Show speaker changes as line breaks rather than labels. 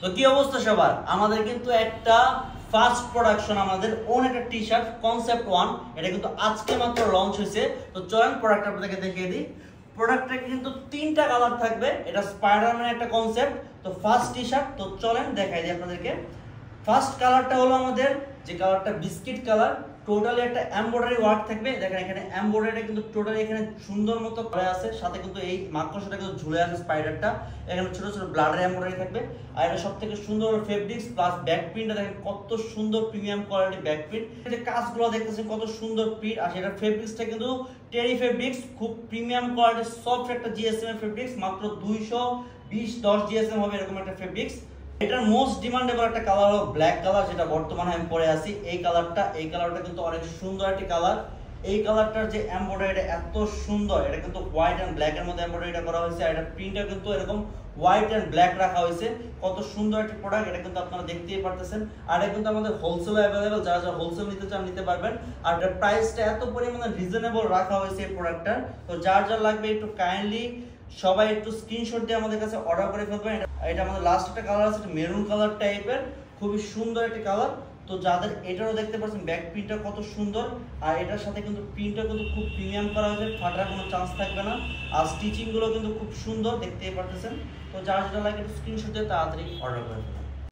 তো কি অবস্থা সবার? আমাদের কিন্তু একটা ফার্স্ট প্রোডাকশন, আমাদের ওন একটা টি শার্ট কনসেপ্ট 1, এটা কিন্তু আজকে মাত্র লঞ্চ হয়েছে। তো চলেন প্রোডাক্ট আপনাদেরকে দেখিয়ে দিই। প্রোডাক্টটা কিন্তু 3টা কালার থাকবে, এটা স্পাইডারম্যানের একটা কনসেপ্ট। তো ফার্স্ট টি শার্ট, তো চলেন দেখাই দিই আপনাদেরকে। ফার্স্ট কালারটা হলো আমাদের যে কালারটা বিস্কিট কালার, টোটালি একটা এমব্রয়ডারি ওয়ার্ক থাকবে। দেখেন এখানে এমব্রয়ডারিটা কিন্তু টোটালি এখানে সুন্দর মতো করা আছে, সাথে কিন্তু এই মাকড়সাটা কিন্তু ঝুলে আছে স্পাইডারটা, এখানে ছোট ছোট ব্লাডের এমব্রয়ডারি থাকবে। আর এটা সবথেকে সুন্দর ফেব্রিক্স প্লাস ব্যাক প্রিন্টটা দেখেন কত সুন্দর প্রিমিয়াম কোয়ালিটি ব্যাক প্রিন্ট। এই যে কাজগুলো দেখতেছেন কত সুন্দর প্রিন্ট, আর সেটা ফেব্রিক্সটা কিন্তু টেরি ফেব্রিক্স, খুব প্রিমিয়াম কোয়ালিটির সফট একটা জিএসএম এর ফেব্রিক্স, মাত্র 220-10 জিএসএম হবে এরকম একটা ফেব্রিক্স। এটার মোস্ট ডিমান্ডেবল একটা কালার হলো ব্ল্যাক কালার, যেটা বর্তমানে আমি পরে আছি। এই কালারটা কিন্তু অনেক সুন্দর একটা কালার। এই কালারটার যে এমব্রয়ডারিটা এত সুন্দর, এটা কিন্তু হোয়াইট এন্ড ব্ল্যাক এর মধ্যে এমব্রয়ডারিটা করা হয়েছে, আর এটা প্রিন্টটা কিন্তু এরকম হোয়াইট এন্ড ব্ল্যাক রাখা হয়েছে। কত সুন্দর একটা প্রোডাক্ট, এটা কিন্তু আপনারা দেখতেই পারতেছেন। আর এটা কিন্তু আমাদের হোলসেলে अवेलेबल, যারা যারা হোলসেল নিতে চান নিতে পারবেন। আর এর প্রাইসটা এত পরিমাণে রিজনেবল রাখা হয়েছে এই প্রোডাক্টটার। তো যার যার লাগবে একটু কাইন্ডলি সবাই একটু স্ক্রিনশট দিয়ে আমাদের কাছে অর্ডার করে ফেলবেন। এটা আমাদের লাস্ট একটা কালার আছে, মেরুন কালার টাইপের, খুবই সুন্দর একটা কালার। তো যাদের এটারও দেখতে পাচ্ছেন ব্যাক প্রিন্টটা কত সুন্দর, আর এটার সাথে কিন্তু প্রিন্টটা কিন্তু খুব প্রিমিয়াম করা হয়েছে, ফাটার কোনো চান্স থাকবে না। আর স্টিচিং গুলো কিন্তু খুব সুন্দর, দেখতেই পারতেছেন। তো যার যেটা লাগে একটু স্ক্রিনশট দিয়ে তাড়াতাড়ি অর্ডার করে ফেলবেন।